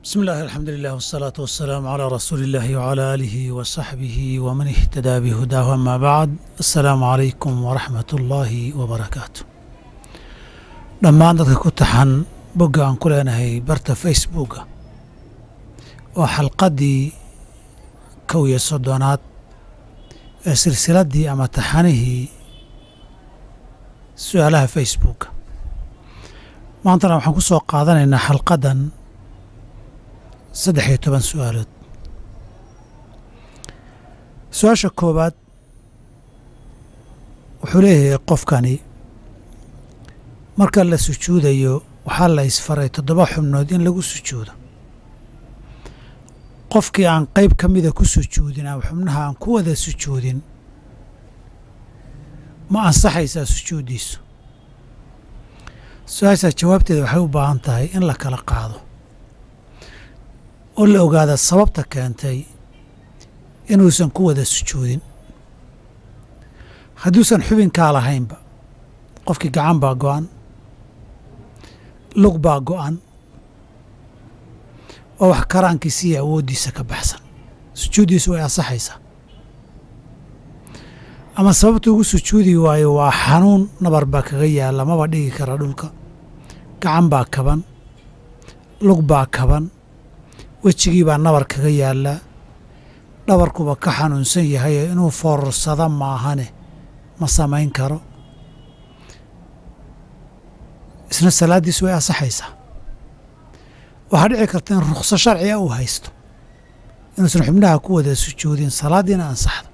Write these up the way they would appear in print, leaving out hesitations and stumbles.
بسم الله الحمد لله والصلاة والسلام على رسول الله وعلى آله وصحبه ومن اهتدى بهداه أما بعد السلام عليكم ورحمة الله وبركاته dhammaan dadka ku taxan bogga aan ku leenahay barta facebooka oo xalqadii kow iyo soddonaad ee silsiladdii ama taxanihii su'aalaha facebooka maantana waxaan ku soo qaadanaynaa xalqadan 13 su'aalood su-aasha koowaad wuxuu leeyahay qofkani marka la sujuudayo waxaa la isfaray 7 xubnood in lagu sujuudo qofkii aan qayb ka mida ku sujuudin ama xubnaha aan ku wada sujuudin ma ansaxaysaa sujuuddiisu su-aasha jawaabteeda waxay u baahan tahay in la kala qaado oo la ogaada sababta keentay inuusan ku wada sujuudin hadduusan xubinkaa lahaynba qofkii gacan baa go'an lug baa go'an oo wax karaankiisa iyo awooddiisa ka baxsan sujuuddiisu way ansaxaysaa ama sababta ugu sujuudi waayo waa xanuun nabar baa kaga yaalla maba dhigi kara dhulka gacan baa kaban lug baa kaban wejigii baa nabar kaga yaallaa dhabarkuba ka xanuunsan yahayo inuu foorarsada maahane ma samayn karo isna salaaddiisu way ansaxaysaa waxaa dhici karta in rukhso sharciga uu haysto inuusan xubnaha ku wada sujuudin salaaddiina ansaxdo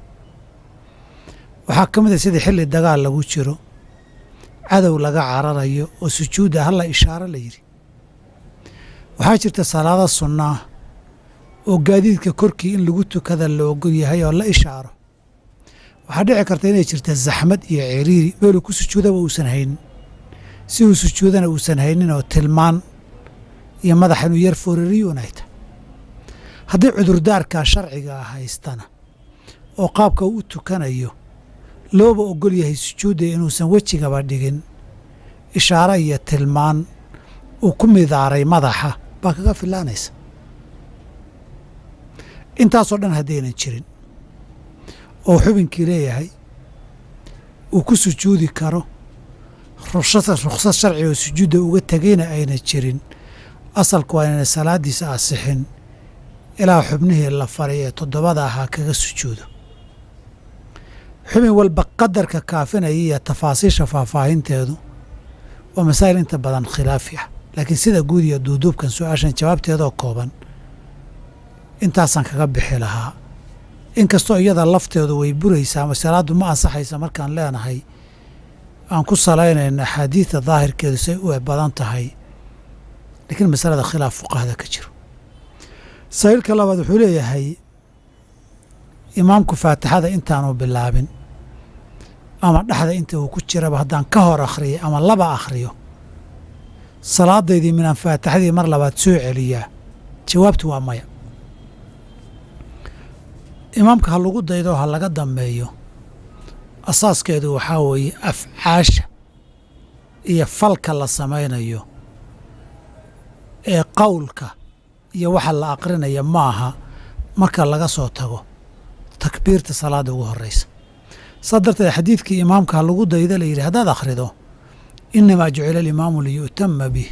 waxaa ka mid a sidii xilli dagaal lagu jiro cadow laga cararayo oo sujuudda halla ishaaro la yidhi waxaa jirta salaado sunna ah oo gaadiidka korkii in lagu tukada la ogol yahay oo la ishaaro waxaa dhici karta inay jirta zaxmad iyo ciriiri meeluu ku sujuudaba uusan haynin si uu sujuudana uusan haynin oo tilmaan iyo madaxa inuu yar foorariyuun ay tahay haddii cudurdaarkaa sharciga ah haystana oo qaabka uu u tukanayo looba ogol yahay sujuudda inuusan wejigaba dhigin ishaaro iyo tilmaan uu ku midaaray madaxa baa kaga filaanaysa intaasoo dhan haddaynan jirin oo xubinkii leeyahay uu ku sujuudi karo ruksad sharci oo sujuudda uga tegayna ayna jirin asalku waa inayna salaaddiisa asixin ilaa xubnihii la faray ee 7 ahaa kaga sujuudo xubin walba qadarka kaafinaya iyo tafaasiisha faahfaahinteedu waa masaa'il inta badan khilaafi ah laakiin sida guud iyo duuduubkan su-aashan jawaabteedoo kooban intaasaan kaga bixi lahaa inkastoo iyada lafteedu way buraysaa ama salaaddu ma ansaxaysa markaan leenahay aan ku salaynayna axaadiidta daahirkeedu say u badan tahay laakiin masalada khilaaf fuqahada ka jiro sa'iilka labaad wuxuu leeyahay imaamku faatixada intaanu bilaabin ama dhexda inta uu ku jiraba haddaan ka hor akhriyo ama laba akhriyo salaadaydii minaan faatixadii mar labaad soo celiyaa jawaabtu waa maya imaamka ha lagu daydo ha laga dambeeyo asaaskeedu waxaa weeye afcaasha iyo falka la samaynayo ee qowlka iyo waxa la aqrinaya maaha marka laga soo tago takbiirta salaadda ugu horraysa saa darteed xadiidkii imaamka ha lagu daydo la yidhi haddaad akhrido inamaa jucila alimaamu liyu'tama bih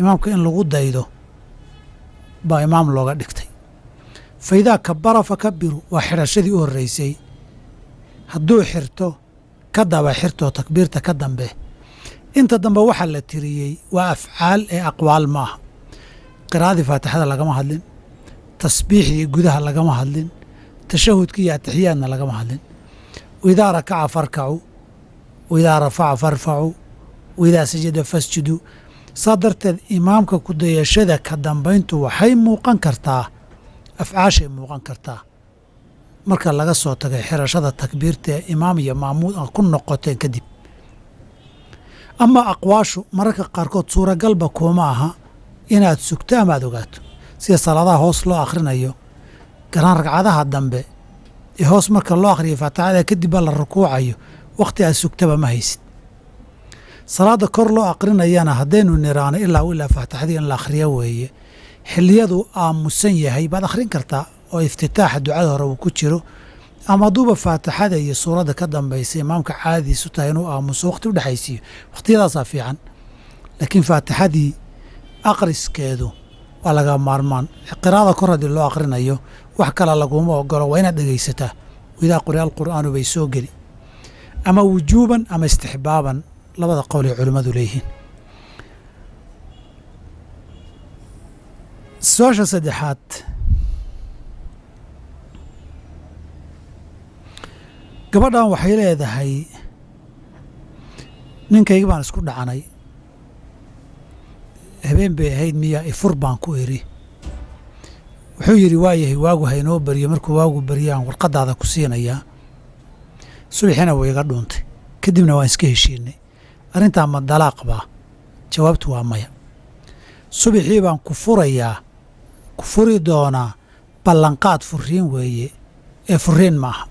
imaamka in lagu daydo baa imaam looga dhigtay fa idaa kabara fakabiru waa xidhashadii u horraysay hadduu xirto ka daba xirtoo takbiirta ka dambe inta dambe waxaa la tiriyey waa afcaal ee aqwaal maaha qiraa'adii faatixada lagama hadlin tasbiixdii gudaha lagama hadlin tashahudkii iyo atixiyaadna lagama hadlin waidaa rakaca farkacuu waidaa rafaca farfacuu waidaa sajada fasjuduu saa darteed imaamka ku dayashada ka dambayntu waxay muuqan kartaa afcaashay muuqan kartaa marka laga soo tagay xirashada takbiirta ee imaam iyo maamuud aan ku noqoteen kadib ama aqwaashu mararka qaarkood suuragalba kuuma aha inaad sugto ama aad ogaato sida salaadaha hoos loo akhrinayo garaan ragcadaha dambe ee hoos marka loo akhriyo faatixada kadib baa la rukuucayo wakhti aad sugtaba ma haysid salaada kor loo aqrinayana haddaynu niraano ilaa faatixadii in la akhriyo weeye xilliyadu aamusan yahay baad akhrin kartaa oo iftitaaxa ducada hore uu ku jiro, ama hadduuba faatixada iyo suuradda ka dambaysa imaamka caadadiisu tahay inuu aamuso waqti u dhexaysiiyo, waqtiyadaasaa fiican. laakiin faatixadii akhriskeedu waa laga maarmaan. qiraa'ada kor haddii loo akhrinayo wax kale laguma ogolo, waa inaad dhegaysataa. idaa quri'a alqur'aanu bay soo geli, ama wujuuban ama istixbaaban, labada qowl ay culimmadu leeyihiin. su-aasha saddexaad, gabadhan waxay leedahay ninkaygi baan isku dhacanay, habeen bay ahayd miya ifur baan ku iri. wuxuu yidhi waayahay waagu haynoo beriyo, markuu waagu beriyaan warqadaada ku siinayaa. subaxiina way iga dhuuntay, kadibna waan iska heshiinay. arrintaa ma dalaaq baa? jawaabtu waa maya. subaxii baan ku furayaa, ku furi doonaa, ballanqaad furiin weeye ee furiin ma aha.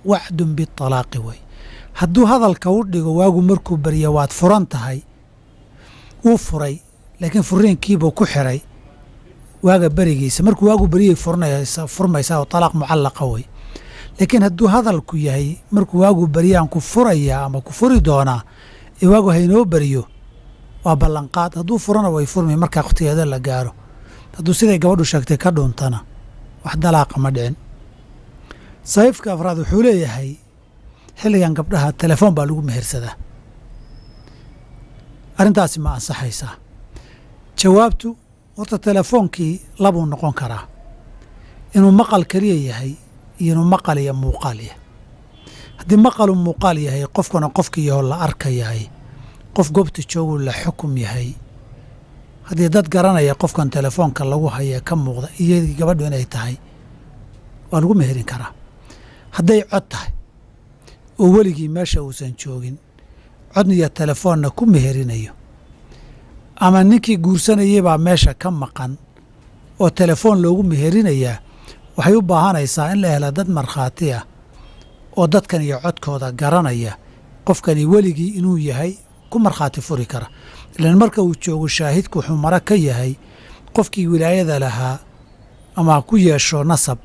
wacdun bitalaaqi wey. hadduu hadalka u dhigo waagu markuu beriya waad furan tahay, wuu furay, laakiin furiinkiibuu ku xiray waaga berigiisa. markuu waagu beriyay furmaysaa oo talaaq mucallaqa wey. laakiin hadduu hadalku yahay markuu waagu beriyaan ku furayaa ama ku furi doonaa ee waagu haynoo beriyo, waa ballanqaad. hadduu furana way furmi markaa waqtigeeda la gaaro. hadduu siday gabadhu sheegtay ka dhuuntana wax dalaaqa ma dhicin. saxiifka afraad wuxuu leeyahay xilligan gabdhaha telefoon baa lagu mehersadaa, arrintaasi ma ansaxaysaa? jawaabtu horta telefoonkii labuu noqon karaa, inuu maqal keliya yahay iyo inuu maqal iyo muuqaal yahay. haddii maqalu muuqaal yahay, qofkuna qofkiiyahoo la arka yahay, qof goobta jooguu la xukum yahay. haddii dad garanaya qofkan telefoonka lagu haya ka muuqda iyadii gabadhu inay tahay, waa lagu meherin karaa. hadday cod tahay oo weligii meesha uusan joogin, codna iyo telefoonna ku meherinayo, ama ninkii guursanayay baa meesha ka maqan oo telefoon loogu meherinayaa, waxay u baahanaysaa in la hela dad markhaati ah oo dadkan iyo codkooda garanaya qofkani weligii inuu yahay ku markhaati furi kara. ilaan marka uu joogo shaahidku wuxuu mara ka yahay qofkii wilaayada lahaa, ama ha ku yeesho nasab,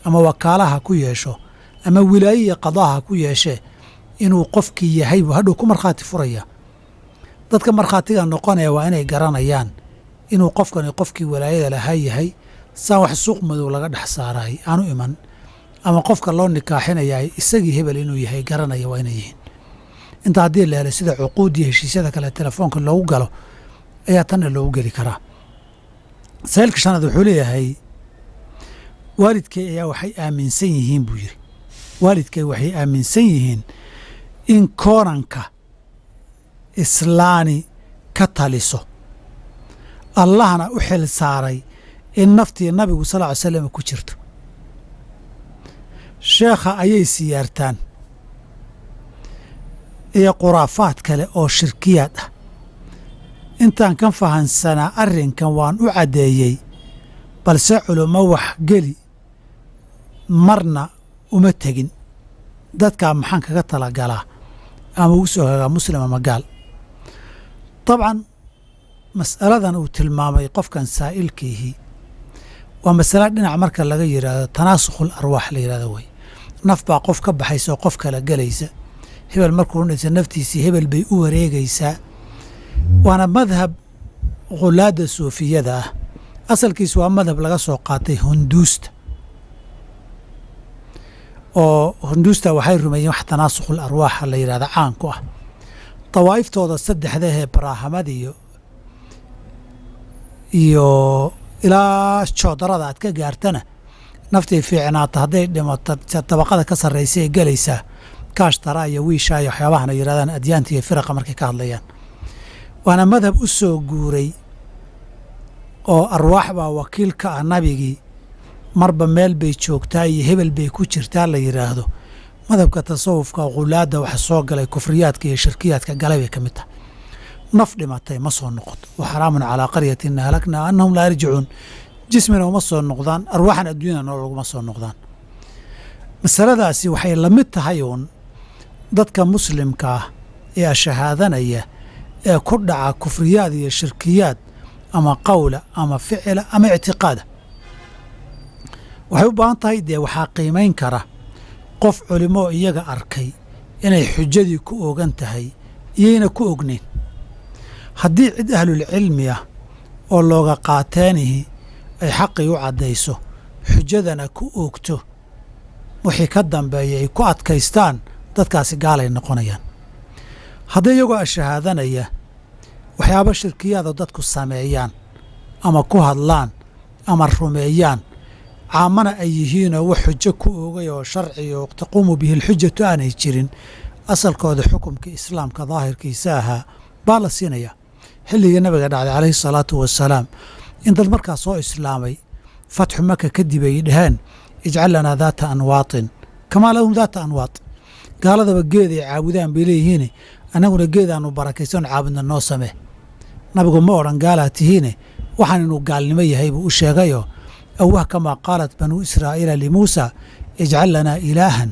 ama wakaalaha ku yeesho, ama wilaaye iyo qadaaha ku yeeshee, inuu qofkii yahay buu hadhow ku markhaati furaya. dadka markhaatiga noqonaya waa inay garanayaan inuu qofkani qofkii walaayada lahaa yahay, saan wax suuq madow laga dhex saaraay aanu iman, ama qofka loo nikaaxinayaay isagii hebel inuu yahay garanaya waa inay yihiin. inta haddii la helay sida cuquud iyo heshiisyada kale telefoonka loogu galo ayaa tanna loogu geli karaa. saa'ilka shanaad wuxuu leeyahay waalidkay ayaa waxay aaminsan yihiin buu yidhi, waalidkay waxay aaminsan yihiin in koonanka islaani ka taliso, allahna u xil saaray in naftii nabigu sal ly slam ku jirto. sheekha ayay siyaartaan iyo khuraafaad kale oo shirkiyaad ah. intaan ka fahansanaa arrinkan waan u caddeeyey, balse culummo wax geli marna uma tegin. dadkaa maxaan kaga talagalaa ama ugu soo hagaa muslim ama gaal? dabcan mas'aladan uu tilmaamay qofkan saa'ilkiihii waa masale dhinac marka laga yidhaahdo tanaasukhul arwaax la yidhahdo wey. naf baa qof ka baxaysa oo qof kala gelaysa. hebel markuu dhintay naftiisii hebel bay u wareegaysaa. waana madhab khulaadda suufiyada ah. asalkiis waa madhab laga soo qaatay hunduusta, oo hunduusta waxay rumeeyeen wax tanaasukhul arwaaxa la yidhahda caan ku ah. dawaa'iftooda saddexda ahee baraahamada iyo ilaa joodarada aad ka gaartana naftii fiicnaata hadday dhimato tabaqada ka sarraysa ee gelaysaa kaashtara iyo wiishaa iyo waxyaabahan ay yidhahdaan adyaanta iyo firaqa markay ka hadlayaan. waana madhab u soo guuray oo arwaax baa wakiil ka ah nabigii, marba meel bay joogtaa iyo hebel bay ku jirtaa la yidhaahdo. madhabka tasawufka khulaadda waxa soo galay kufriyaadka iyo shirkiyaadka galay bay ka mid tahay. naf dhimatay ma soo noqoto. wa xaraamun calaa qaryatin ahlaknaa annahum laa yarjicuun. jismina uma soo noqdaan, arwaaxan adduunyada nool uguma soo noqdaan. masaladaasi waxay la mid tahay uun dadka muslimka ah ee ashahaadanaya ee ku dhaca kufriyaad iyo shirkiyaad ama qawla ama ficila ama ictiqaada. waxay u baahan tahay dee waxaa qiimayn kara qof culimo iyaga arkay inay xujadii ku ogan tahay iyayna ku ognayn. haddii cid ahlulcilmi ah oo looga qaateenihi ay xaqii u caddayso xujadana ku oogto wixii ka dambeeya ay ku adkaystaan dadkaasi gaalay noqonayaan. haddii iyagoo ashahaadanaya waxyaabo shirkiyaada dadku sameeyaan ama ku hadlaan ama rumeeyaan caamana ay yihiinoo wax xujo ku oogay oo sharci oo taquumu bihi alxujatu aanay jirin, asalkooda xukumka islaamka daahirkiisa ahaa baa la siinayaa. xilligii nabiga dhacday calayhi salaatu wasalaam in dad markaa soo islaamay fatxu maka kadib ay dhaheen ijcal lanaa daata anwaatin kamaa lahum daata anwaat. gaaladaba geed ay caabudaan bay leeyihiine annaguna geedaannu barakaysan caabudna noo samee. nabigu ma odhan gaalaa tihiine waxaan inuu gaalnimo yahay buu u sheegayoo awah kamaa qaalat banuu israa'iila limuusa ijcal lanaa ilaahan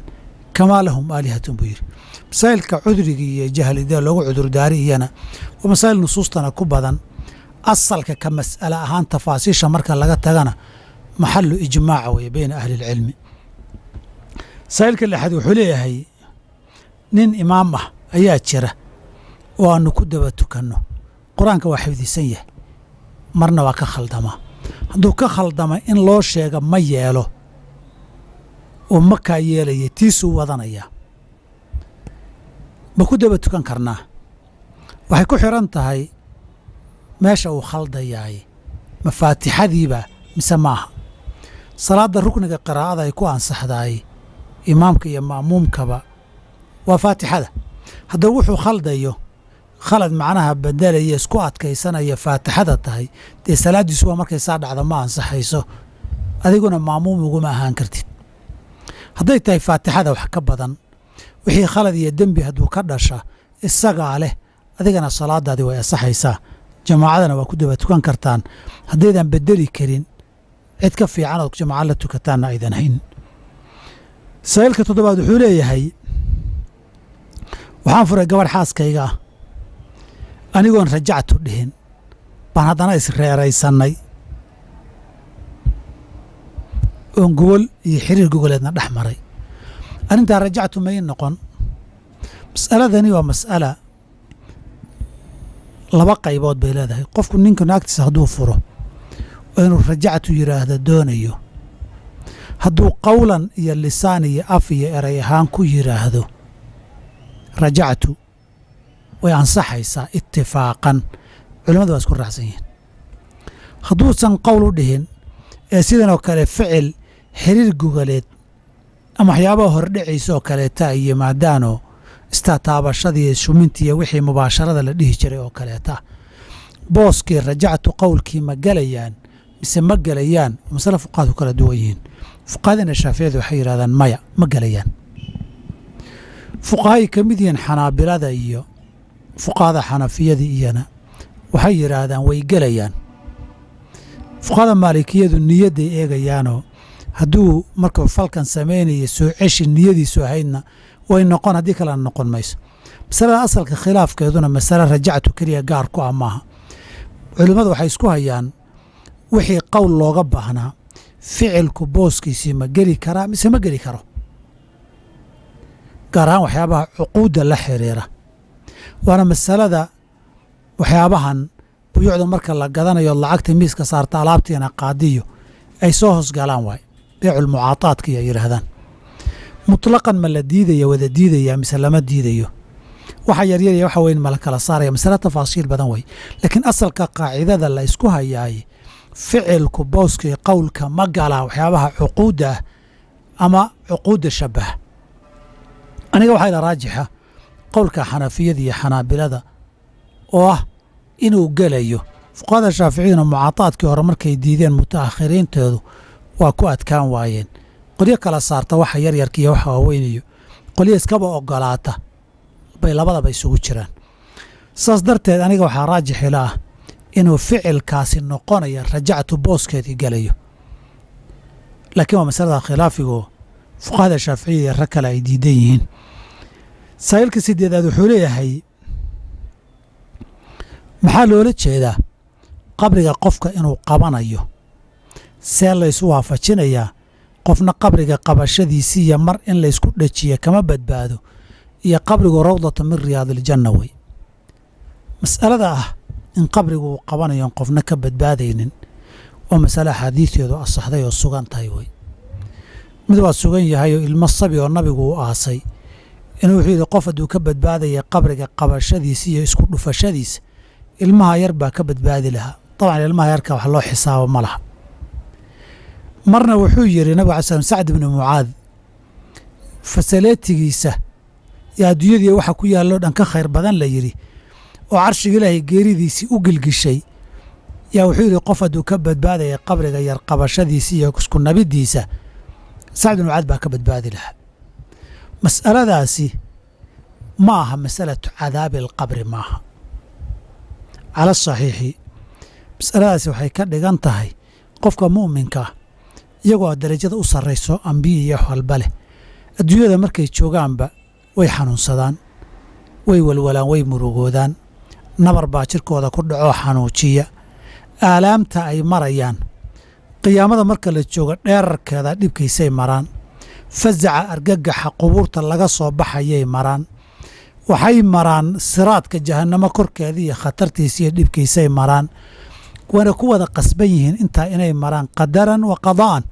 kamaa lahum aalihatun buu yidhi. masaa'ilka cudrigii iyo jahlidee loogu cudurdaari iyana waa masaa'il nusuustana ku badan. asalka ka mas'ale ahaan tafaasiisha marka laga tagana maxalu ijmaaca weeye bayna ahli ilcilmi. masaa'ilka lexaad wuxuu leeyahay nin imaam ah ayaa jira oo aannu ku daba tukanno. qur-aanka waa xifdisan yahay, marna waa ka khaldamaa. hadduu ka khaldama in loo sheega ma yeelo oo ma kaa yeelaya tiisuu wadanayaa. ma ku daba tukan karnaa? waxay ku xidhan tahay meesha uu khaldayaay ma faatixadiiba mise maaha. salaadda rukniga qiraa'ada ay ku ansaxdaay imaamka iyo ma'muumkaba waa faatixada. haddaba wuxuu khaldayo khalad macnaha bedelaya isku adkaysanaya faatixada tahay dee salaaddiisu waa markay saa dhacda ma ansaxayso, adiguna ma'muum uguma ahaan kartid. hadday tahay faatixada wax ka badan wixii khalad iyo dembi hadduu ka dhasha isagaa leh, adigana salaadaadii way ansaxaysaa. jamaacadana waa ku daba tukan kartaan haddaydan bedeli karin cid ka fiican ood jamaaca la tukataanna aydan hayn. saa'ilka toddobaad wuxuu leeyahay waxaan furay gabadh xaaskayga ah anigoon rajactu dhihin baan haddana isreeraysannay oon gogol iyo xiriir gogoleedna dhex maray. arrintaa rajactu may noqon? mas'aladani waa mas'ala laba qaybood bay leedahay. qofku ninka naagtiisa hadduu furo oo inuu rajactu yidhaahda doonayo, hadduu qawlan iyo lisaan iyo af iyo eray ahaan ku yidhaahdo rajactu way ansaxaysaa itifaaqan, culimmadu waa isku raacsan yihiin. hadduusan qowl u dhihin ee sidanoo kale ficil xiriir gogoleed ama waxyaabaha hordhacaysa oo kaleeta ay yimaadaanoo istataabashadii shumintii iyo wixii mubaasharada la dhihi jiray oo kaleeta, booskii rajactu qowlkii ma gelayaan mise ma gelayaan? masale fuqahadu kala duwan yihiin. fuqahadina shaaficiyadu waxay yidhahdaan maya, ma gelayaan. fuqahay ka mid yihiin xanaabilada iyo fuqahada xanafiyada iyana waxay yidhaahdaan way gelayaan. fuqahada maalikiyadu niyadday eegayaanoo hadduu markuu falkan samaynaya soo ceshi niyadiisu ahaydna way noqon, haddii kalena noqon mayso. masalada asalka khilaafkeeduna masale rajactu keliya gaar ku ah maaha. culimmadu waxay isku hayaan wixii qowl looga baahnaa ficilku booskiisii ma geli karaa mise ma geli karo, gaar ahaan waxyaabaha cuquudda la xiriira. waana masalada waxyaabahan buyuucda marka la gadanayo lacagta miiska saarta alaabtiina qaadiyo ay soo hoosgalaan waay beeculmucaataadka ay yidhaahdaan. mutlaqan ma la diidaya wada diidaya mise lama diidayo? waxa yaryarya waxa weyn ma la kala saaraya? masale tafaasiil badan way, laakiin asalka qaacidada la isku hayaay ficilku booskii qowlka ma galaa waxyaabaha cuquudda ah ama cuquudda shabaha. aniga waxaa ila raajixa qowlka xanafiyada iyo xanaabilada oo ah inuu gelayo. fuqahada shaaficiyaduna mucaataadkii hore markay diideen mutaakhiriintoodu waa ku adkaan waayeen. qolyo kala saarta waxa yaryarka iyo waxa waaweynayo, qolyo iskaba ogolaata bay labadaba isugu jiraan. saas darteed aniga waxaa raajix ila ah inuu ficilkaasi noqonaya rajactu booskeedii gelayo, laakiin waa masalada khilaafigoo fuqahada shaaficiyada iyo rag kale ay diidan yihiin. saa'ilka sideedaad wuxuu leeyahay maxaa loola jeedaa qabriga qofka inuu qabanayo see laysu waafajinayaa qofna qabriga qabashadiisiiyo mar in laysku dhajiya kama badbaado iyo qabrigu rawdata min riyaadiljanna wey mas'alada ah in qabrigu uu qabanayo qofna ka badbaadaynin oo masale axaadiisteedu asaxday oo sugan tahay wey mid waa sugan yahay oo ilmo sabi oo nabigu u aasay inuu wuxuu yidhi qof hadduu ka badbaadaya qabriga qabashadiisa iyo isku dhufashadiisa ilmaha yar baa ka badbaadi lahaa dabcan ilmaha yarka wax loo xisaabo ma laha marna wuxuu yidhi nabiga alai slam sacd ibnu mucaad fasaleetigiisa iyo adduunyadii waxa ku yaalloo dhan ka khayr badan la yidhi oo carshiga ilaahay geeridiisii u gilgishay yaa wuxuu yidhi qof hadduu ka badbaadaya qabriga yar qabashadiisa iyo isku nabiddiisa sacd ibnu mucaad baa ka badbaadi lahaa mas'aladaasi ma aha masalatu cadaabi alqabri maaha cala asaxiixi mas'aladaasi waxay ka dhigan tahay qofka mu'minka iyagoo darajada u sarrayso ambiya iyo wax walba leh adduunyada markay joogaanba way xanuunsadaan way walwalaan way murugoodaan nabar baa jirkooda ku dhacoo xanuujiya aalaamta ay marayaan qiyaamada marka la joogo dheerarkeeda dhibkiisay maraan fasaca argagaxa qubuurta laga soo baxayay maraan waxay maraan siraadka jahannamo korkeeda iyo khatartiisa iyo dhibkiisay maraan wayna ku wada qasban yihiin intaa inay maraan qadaran wa qadaa'an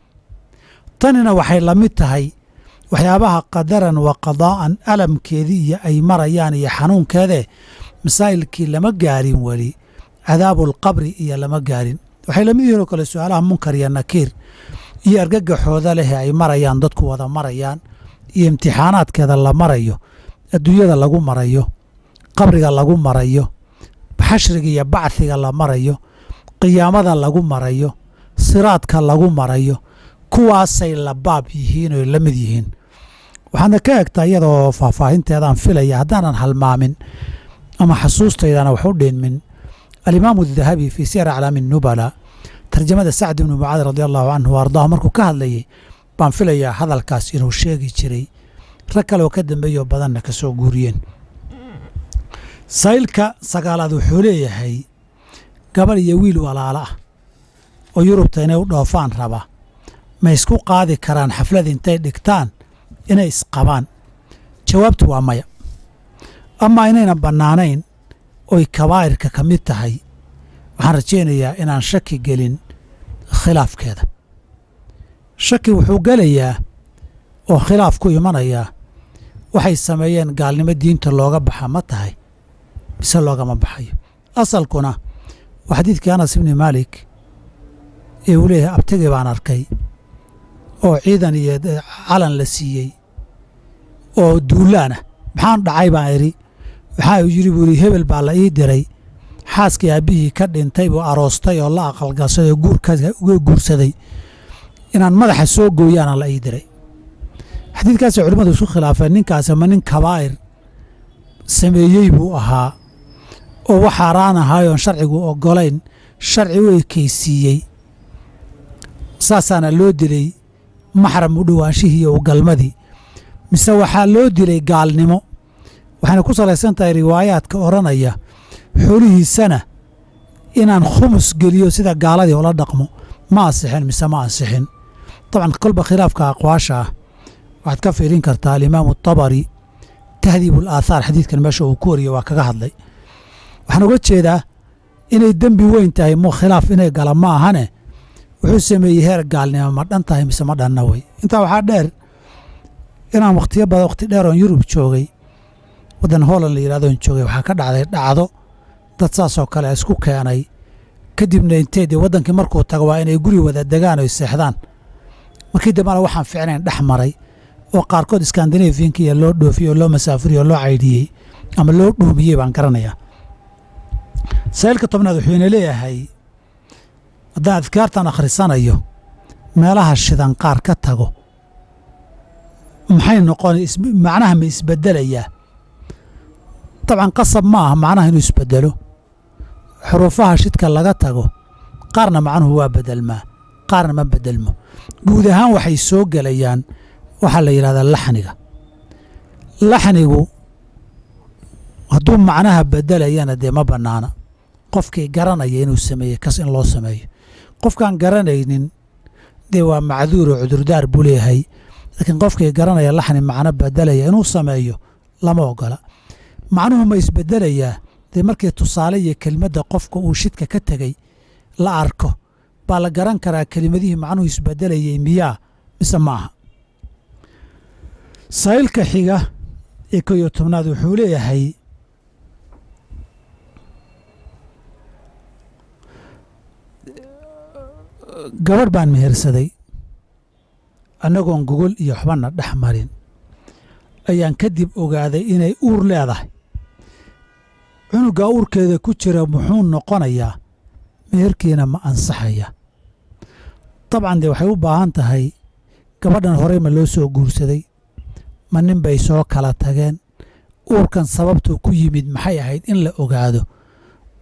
tanina waxay la mid tahay waxyaabaha qadaran wa qadaa'an alamkeedii iyo ay marayaan iyo xanuunkeedee masaa'ilkii lama gaarin weli cadaabulqabri iyo lama gaarin waxay la mid yihiin oo kale su-aalaha munkar iyo nakiir iyo argagaxooda leh ay marayaan dadku wada marayaan iyo imtixaanaadkeeda la marayo adduunyada lagu marayo qabriga lagu marayo xashriga iyo bacdiga la marayo qiyaamada lagu marayo siraadka lagu marayo kuwaasay la baab yihiin oo la mid yihiin waxaadna ka egtaa iyadoo faahfaahinteedaan filaya haddaanan halmaamin ama xasuustaydana wax u dhinmin alimaamu adahabi fii siyar aclaami nubala tarjamada sacd ibnu mucaad radi allahu canhu wa ardaahu markuu ka hadlayay baan filayaa hadalkaas inuu sheegi jiray rag kale oo ka dambeeyoo badanna ka soo guuriyeen saylka sagaalaad wuxuu leeyahay gabar iyo wiil walaalo ah oo yurubta inay u dhoofaan raba ma isku qaadi karaan xaflad intay dhigtaan inay isqabaan jawaabtu waa maya amaa inayna bannaanayn oy kabaa'irka ka mid tahay waxaan rajaynayaa inaan shaki gelin khilaafkeeda shaki wuxuu gelayaa oo khilaaf ku imanayaa waxay sameeyeen gaalnimo diinta looga baxa ma tahay mise loogama baxayo asalkuna waa xadiidkii anas ibni maalik ee uu leeyahay abtigii baan arkay oo ciidan iyo calan la siiyey oo duulaana maxaan dhacay baan idhi waxaa uu yidhi buu yidhi hebel baa la ii diray xaaskii aabbihii ka dhintay buu aroostay oo la aqalgalsaday oo guurkaas uga guursaday inaan madaxa soo gooyaana la ii diray xadiidkaasay culimmadu isku khilaafeen ninkaasi ma nin kabaa'ir sameeyey buu ahaa oo wax xaaraan ahaayoon sharcigu oggolayn sharci u ekaysiiyey saasaana loo dilay maxram u dhowaanshihii iyo ugalmadii mise waxaa loo dilay gaalnimo waxayna ku salaysan tahay riwaayaadka odhanaya xoolihiisana inaan khumus geliyo sida gaaladii ula dhaqmo ma ansixin mise ma ansixin dabcan kolba khilaafka aqwaasha ah waxaad ka fiirin kartaa alimaamu atabari tahdiibu alaahaar xadiidkan meesha uu ku wariyo waa kaga hadlay waxaan uga jeedaa inay dembi weyn tahay khilaaf inay gala ma ahane wuxuu sameeyey heer gaalnimo ma dhan tahay mise ma dhanna wey intaa waxaa dheer inaan wakhtiyo badan wakhti dheer oon yurub joogay waddan holland la yidhahdoon joogay waxaa ka dhacday dhacdo dad saasoo kale isku keenay kadibna intee dee waddankii markuu tago waa inay guri wada degaan oy seexdaan markii dambana waxaan ficnayn dhex maray oo qaarkood iskandinafiyanka iyo loo dhoofiyey oo loo masaafuriyey oo loo caydhiyey ama loo dhuumiyey baan garanayaa saa'ilka tobnaad wuxuu ina leeyahay haddaan adkaartan akhrisanayo meelaha shidan qaar ka tago maxay noqon macnaha ma isbedelayaa dabcan qasab ma aha macnaha inuu isbedelo xuruufaha shidka laga tago qaarna macnuhu waa bedelmaa qaarna ma bedelmo guud ahaan waxay soo gelayaan waxaa la yidhahdaa laxnigu hadduu macnaha bedelayana dee ma bannaana qofkii garanaya inuu sameeyey kas in loo sameeyo. qofkaan garanaynin dee waa macduur oo cudurdaar buu leeyahay, laakiin qofkii garanaya laxni macno bedelaya inuu sameeyo lama ogola. macnuhu ma isbedelayaa dee markii tusaale iyo kelmadda qofka uu shidka ka tegey la arko baa la garan karaa kelimadihii macnuhu isbedelayay miyaa mise maaha. saa'ilka xiga ee 11aad wuxuu leeyahay gabadh baan mehersaday annagoon gogol iyo waxbana dhex marin ayaan kadib ogaaday inay uur leedahay. cunuga uurkeeda ku jira muxuu noqonayaa, meherkiina ma ansaxaya? dabcan dee waxay u baahan tahay gabadhan horey ma loo soo guursaday, ma nin bay soo kala tageen, uurkan sababtuu ku yimid maxay ahayd in la ogaado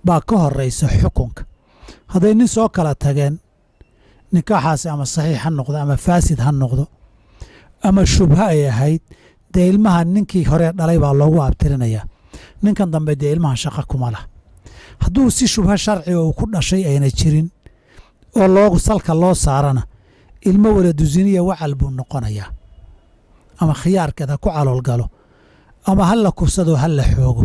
baa ka horraysa xukunka. hadday nin soo kala tageen, nikaaxaasi ama saxiix ha noqdo ama faasid ha noqdo ama shubha ay ahayd, dee ilmaha ninkii hore dhalay baa loogu abtirinayaa. ninkan dambe dee ilmaha shaqo kuma lah. hadduu si shubha sharciga uu ku dhashay ayna jirin oo salka loo saarana, ilmo waladuziniya wacal buu noqonayaa. ama khiyaarkeed ha ku caloolgalo ama ha la kufsado ha la xoogo,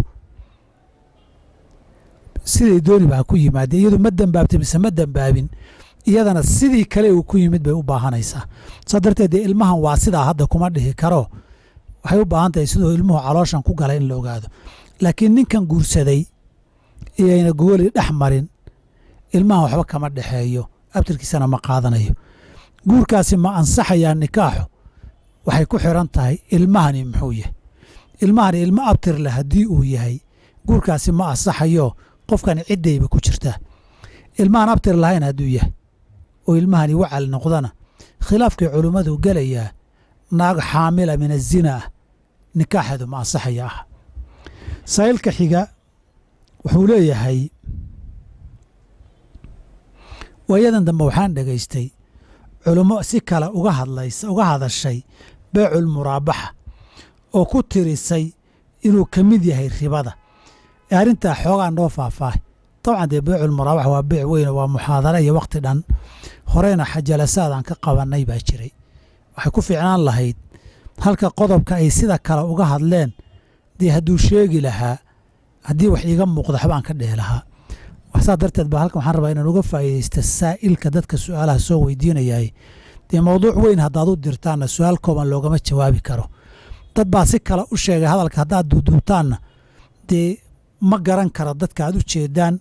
siday dooni baa ku yimaadee. iyadu ma dembaabtay mise ma dembaabin, iyadana sidii kale uu ku yimid bay u baahanaysaa. saa darteed dee ilmahan waa sidaa hadda kuma dhihi karo, waxay u baahan tahay siduu ilmuhu calooshan ku galay in la ogaado. laakiin ninkan guursaday iyayna gogoli dhex marin, ilmahan waxba kama dhexeeyo, abtirkiisana ma qaadanayo. guurkaasi ma ansaxayaa nikaaxu? waxay ku xiran tahay ilmahani muxuu yahay. ilmahani ilmo abtir leh haddii uu yahay, guurkaasi ma ansaxayo, qofkani ciddayba ku jirtaa. ilmahan abtir lahayn hadduu yahay oo ilmahani wacal noqdana, khilaafkii culummadu gelayaa naag xaamila min azina ah nikaaxeedu ma ansaxaya ah. saa'ilka xiga wuxuu leeyahay waayadan dambe waxaan dhegaystay culummo si kale uga hadashay beeculmuraabaxa oo ku tirisay inuu ka mid yahay ribada. arrintaa xoogaa noo faahfaahay. dabcan dee beeculmuraabaxa waa beec weyn, waa muxaadara iyo wakhti dhan horeyna xajalasaadaan ka qabannay baa jiray. waxay ku fiicnaan lahayd halka qodobka ay sida kale uga hadleen, dee hadduu sheegi lahaa, haddii wax iiga muuqda waxbaan ka dhehi lahaa. saa darteed baa halkan waxaan rabaa inaan uga faa'iidaysta saa'ilka dadka su'aalaha soo weydiinayay. dee mawduuc weyn haddaad u dirtaanna su'aal kooban loogama jawaabi karo. dad baa si kale u sheegay hadalka, haddaad duuduubtaanna dee ma garan karo dadka aad u jeedaan.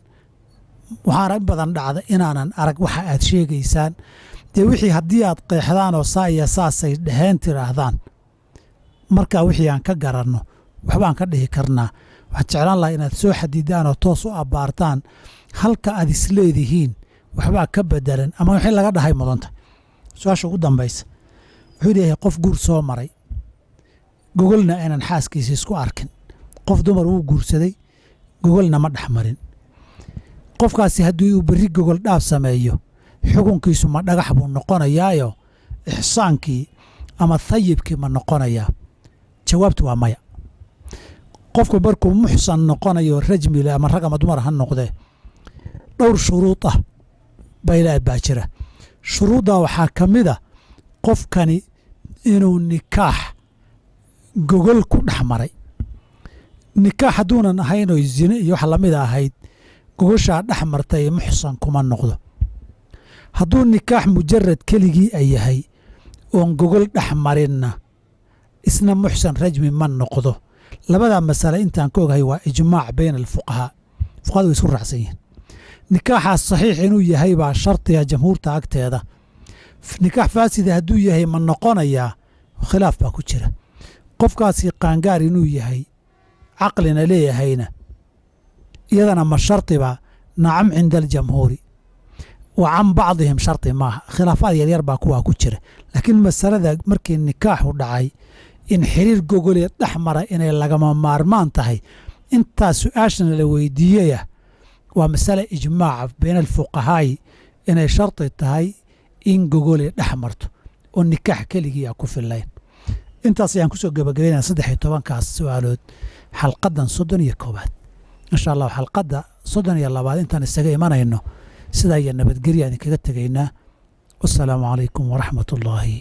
waxaana in badan dhacda inaanan arag waxa aad sheegaysaan. dee wixii haddii aad qeexdaan oo saa iyo saasay dheheen tiraahdaan, markaa wixii aan ka garanno waxbaan ka dhihi karnaa. waxaan jeclaan lahaa inaad soo xadidaan oo toos u abbaartaan halka aad isleedihiin waxbaa ka bedelan ama wixii laga dhahay mudanta. su-aasha ugu dambaysa wuxuu leeyahay qof guur soo maray, gogolna aynan xaaskiisa isku arkin. qof dumar wuu guursaday, gogolna ma dhex marin. qofkaasi haddii uu berri gogol dhaaf sameeyo, xukunkiisu ma dhagax buu noqonayaayo ixsaankii ama thayibkii ma noqonayaa? jawaabtu waa maya. qofku markuu muxsan noqonayo rajmile ama rag ama dumar ha noqdee, dhowr shuruud ah baa jira. shuruuddaa waxaa ka mid a qofkani inuu nikaax gogol ku dhex maray. nikaax hadduunan ahayn oo zine iyo wax lamida ahayd, gogoshaa dhex martay muxsan kuma noqdo. hadduu nikaax mujarad keligii ay yahay oon gogol dhex marinna, isna muxsan rajmi ma noqdo. labadaa masale intaan ka ogahay waa ijmaac bayna alfuqahaa. fuqahadu way isku raacsan yihiin. nikaaxaas saxiix inuu yahay baa shardiga jamhuurta agteeda. nikaax faasida hadduu yahay ma noqonayaa? khilaaf baa ku jira. qofkaasi qaangaar inuu yahay, caqlina leeyahayna, iyadana ma shardiba? nacam cinda aljamhuuri, wa can bacdihim shardi maaha. khilaafaad yaryar baa kuwaa ku jira. laakiin masalada markii nikaaxu dhacay, in xiriir gogolee dhex mara inay lagama maarmaan tahay, intaas su-aashana la weydiiyeyah waa masale ijmaaca bayna alfuqahaa'i inay shardi tahay in gogolee dhex marto oo nikaax keligii a ku fillayn. intaas ayaan kusoo gabagabaynaya 13 su'aalood xalqadan 31. insha allah xalqadda 32 intaan isaga imanayno sidaa iyo nabadgelya idinkaga tegaynaa. wassalaamu calaykum waraxmat ullaahi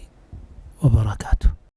wabarakaatu.